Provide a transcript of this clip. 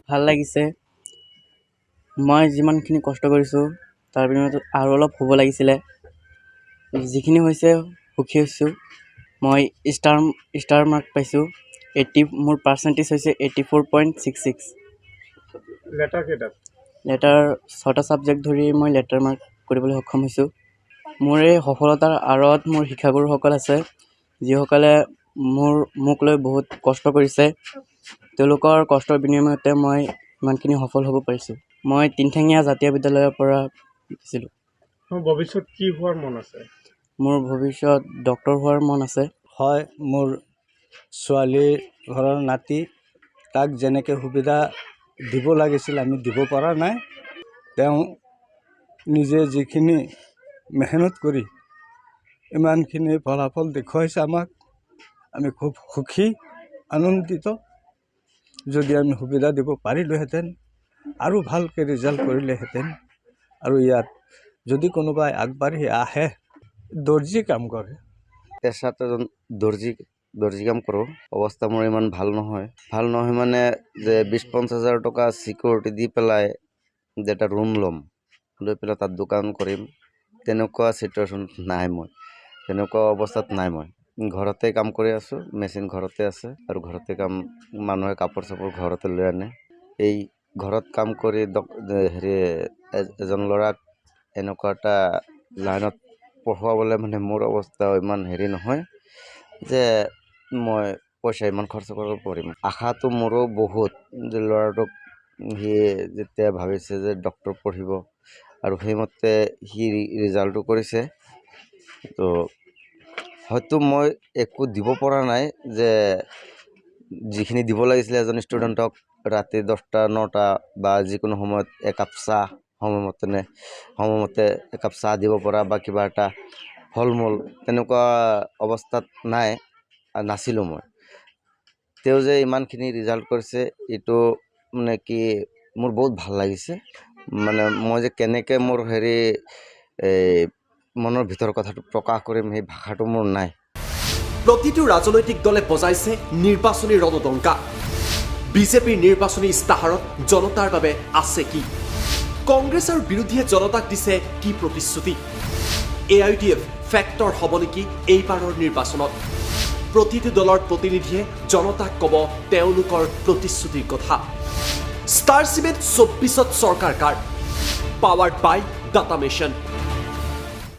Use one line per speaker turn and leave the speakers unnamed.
ভাল লাগিছে। মই যিমানখিনি কষ্ট কৰিছোঁ তাৰ বিনিময়ত আৰু অলপ হ'ব লাগিছিলে। যিখিনি হৈছে সুখী হৈছোঁ। মই ষ্টাৰ মাৰ্ক পাইছোঁ। মোৰ পাৰ্চেণ্টেজ হৈছে 84.66।
লেটাৰ কেইটাত?
লেটাৰ 6টা ছাবজেক্ট ধৰি মই লেটাৰ মাৰ্ক কৰিবলৈ সক্ষম হৈছোঁ। মোৰ এই সফলতাৰ আঁৰত মোৰ শিক্ষাগুৰুসকল আছে, যিসকলে মোক লৈ বহুত কষ্ট কৰিছে। তেওঁলোকৰ কষ্টৰ বিনিময়তে মই ইমানখিনি সফল হ'ব পাৰিছোঁ। মই তিনঠেঙীয়া জাতীয় বিদ্যালয়ৰ পৰা শিকিছিলোঁ।
মোৰ ভৱিষ্যত কি হোৱাৰ মন আছে?
মোৰ ভৱিষ্যত ডক্তৰ হোৱাৰ মন আছে।
হয়, মোৰ ছোৱালীৰ ঘৰৰ নাতি, তাক যেনেকৈ সুবিধা দিব লাগিছিল আমি দিব পৰা নাই। তেওঁ নিজে যিখিনি মেহনত কৰি ইমানখিনি ফলাফল দেখুৱাইছে আমাক, আমি খুব সুখী, আনন্দিত। যদি আমি সুবিধা দিব পাৰিলোহেঁতেন, আৰু ভালকৈ ৰিজাল্ট কৰিলেহেঁতেন। আৰু ইয়াত যদি কোনোবাই আগবাঢ়ি আহে, দৰ্জী কাম কৰে,
পেছাত এজন দৰ্জী কাম কৰোঁ। অৱস্থা মোৰ ইমান ভাল নহয় মানে যে 20-50 হাজাৰ টকা চিকিউৰিটি দি পেলাই যে এটা ৰুম ল'ম, লৈ পেলাই তাত দোকান কৰিম, তেনেকুৱা চিটুৱেশ্যনত নাই মই। তেনেকুৱা অৱস্থাত নাই মই। ঘৰতে কাম কৰি আছোঁ, মেচিন ঘৰতে আছে, আৰু ঘৰতে মানুহে কাপোৰ চাপোৰ ঘৰতে লৈ আনে। এই ঘৰত কাম কৰি এজন ল'ৰাক এনেকুৱা এটা লাইনত পঢ়ুৱাবলৈ মানে মোৰ অৱস্থা ইমান নহয় যে মই পইচা ইমান খৰচ কৰিব পাৰিম। আশাটো মোৰো বহুত যে ল'ৰাটোক সি যেতিয়া ভাবিছে যে ডক্তৰ পঢ়িব, আৰু সেইমতে সি ৰিজাল্টটো কৰিছে, তো হয়তো মই একো দিব পৰা নাই, যে যিখিনি দিব লাগিছিলে এজন ষ্টুডেণ্টক ৰাতি 10টা 9টা বা যিকোনো সময়ত একাপ চাহ সময়মতে একাপ চাহ দিব পৰা বা কিবা এটা ফল মূল, তেনেকুৱা অৱস্থাত নাছিলোঁ মই। তেওঁ যে ইমানখিনি ৰিজাল্ট কৰিছে, এইটো মানে কি মোৰ বহুত ভাল লাগিছে। মানে মই যে কেনেকৈ মোৰ মনৰ ভিতৰৰ কথাটো প্ৰকাশ কৰিম, সেই ভাষাটো মোৰ নাই।
প্ৰতিটো ৰাজনৈতিক দলে বজাইছে নিৰ্বাচনী ৰণদংকা। বিজেপিৰ নিৰ্বাচনী ইস্তাহাৰত জনতাৰ বাবে আছে কি? কংগ্ৰেছ আৰু বিৰোধীয়ে জনতাক দিছে কি প্ৰতিশ্ৰুতি? AIUDF ফেক্টৰ হ'ব নেকি এইবাৰৰ নিৰ্বাচনত? প্ৰতিটো দলৰ প্ৰতিনিধিয়ে জনতাক ক'ব তেওঁলোকৰ প্ৰতিশ্ৰুতিৰ কথা। ষ্টাৰ চিমেণ্ট 24ত চৰকাৰ কাৰ? পাৱাৰ্ড বাই ডাটা মিছন।